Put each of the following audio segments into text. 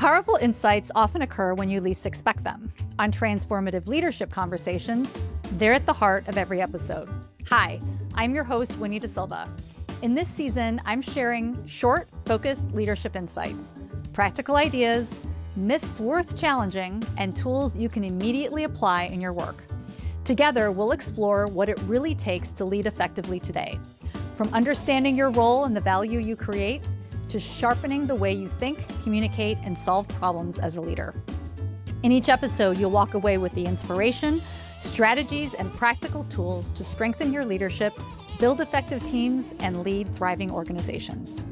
Powerful insights often occur when you least expect them. On Transformative Leadership Conversations, they're at the heart of every episode. Hi, I'm your host, Winnie da Silva. In this season, I'm sharing short, focused leadership insights, practical ideas, myths worth challenging, and tools you can immediately apply in your work. Together, we'll explore what it really takes to lead effectively today, from understanding your role and the value you create, to sharpening the way you think, communicate, and solve problems as a leader. In each episode, you'll walk away with the inspiration, strategies, and practical tools to strengthen your leadership, build effective teams, and lead thriving organizations.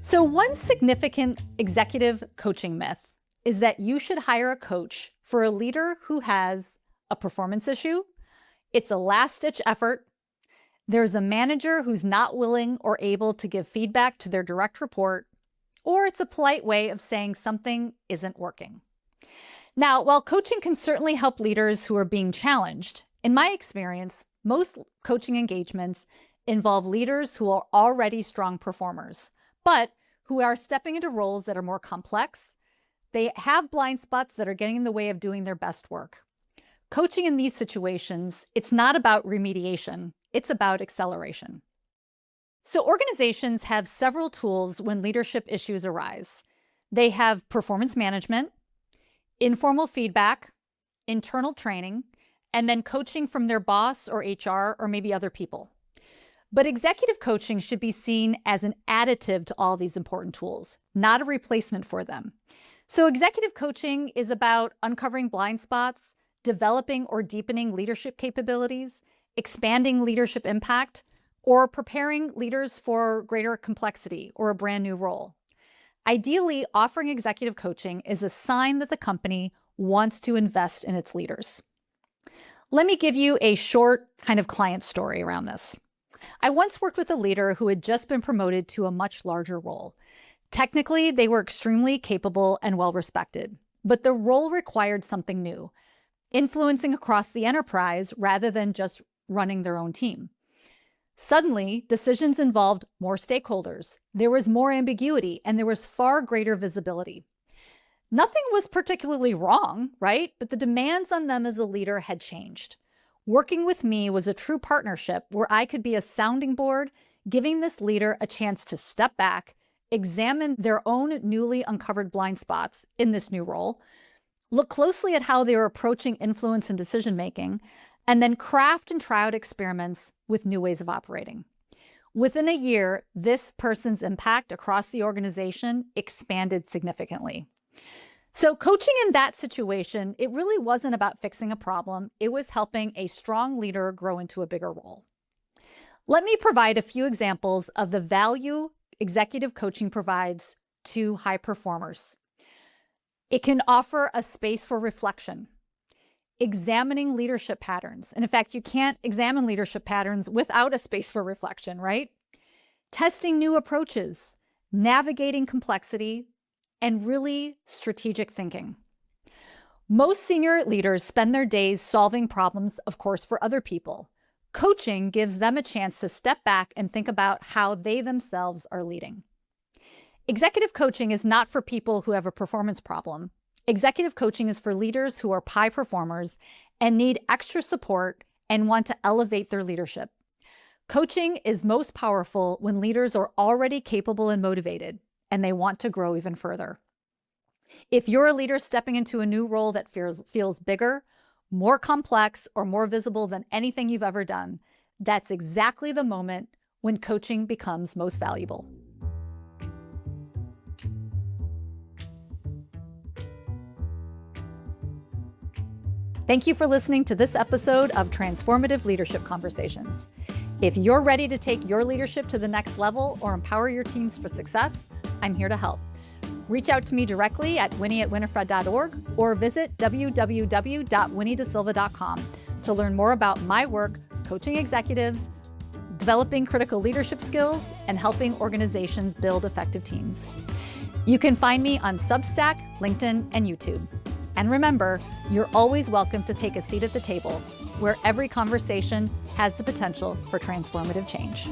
So one significant executive coaching myth is that you should hire a coach for a leader who has a performance issue, it's a last-ditch effort, there's a manager who's not willing or able to give feedback to their direct report, or it's a polite way of saying something isn't working. Now, while coaching can certainly help leaders who are being challenged, in my experience, most coaching engagements involve leaders who are already strong performers, but who are stepping into roles that are more complex. They have blind spots that are getting in the way of doing their best work. Coaching in these situations, it's not about remediation, it's about acceleration. So organizations have several tools when leadership issues arise. They have performance management, informal feedback, internal training, and then coaching from their boss or HR or maybe other people. But executive coaching should be seen as an additive to all these important tools, not a replacement for them. So executive coaching is about uncovering blind spots, developing or deepening leadership capabilities, expanding leadership impact, or preparing leaders for greater complexity or a brand new role. Ideally, offering executive coaching is a sign that the company wants to invest in its leaders. Let me give you a short kind of client story around this. I once worked with a leader who had just been promoted to a much larger role. Technically, they were extremely capable and well-respected, but the role required something new, influencing across the enterprise rather than just running their own team. Suddenly, decisions involved more stakeholders. There was more ambiguity, and there was far greater visibility. Nothing was particularly wrong, right? But the demands on them as a leader had changed. Working with me was a true partnership where I could be a sounding board, giving this leader a chance to step back, examine their own newly uncovered blind spots in this new role, look closely at how they were approaching influence and decision-making, and then craft and try out experiments with new ways of operating. Within a year, this person's impact across the organization expanded significantly. So coaching in that situation, it really wasn't about fixing a problem. It was helping a strong leader grow into a bigger role. Let me provide a few examples of the value executive coaching provides to high performers. It can offer a space for reflection, examining leadership patterns. And in fact, you can't examine leadership patterns without a space for reflection, right? Testing new approaches, navigating complexity, and really strategic thinking. Most senior leaders spend their days solving problems, of course, for other people. Coaching gives them a chance to step back and think about how they themselves are leading. Executive coaching is not for people who have a performance problem. Executive coaching is for leaders who are high performers and need extra support and want to elevate their leadership. Coaching is most powerful when leaders are already capable and motivated, and they want to grow even further. If you're a leader stepping into a new role that feels bigger, more complex, or more visible than anything you've ever done, that's exactly the moment when coaching becomes most valuable. Thank you for listening to this episode of Transformative Leadership Conversations. If you're ready to take your leadership to the next level or empower your teams for success, I'm here to help. Reach out to me directly at winnie@winifred.org or visit www.winniedasilva.com to learn more about my work coaching executives, developing critical leadership skills, and helping organizations build effective teams. You can find me on Substack, LinkedIn, and YouTube. And remember, you're always welcome to take a seat at the table, where every conversation has the potential for transformative change.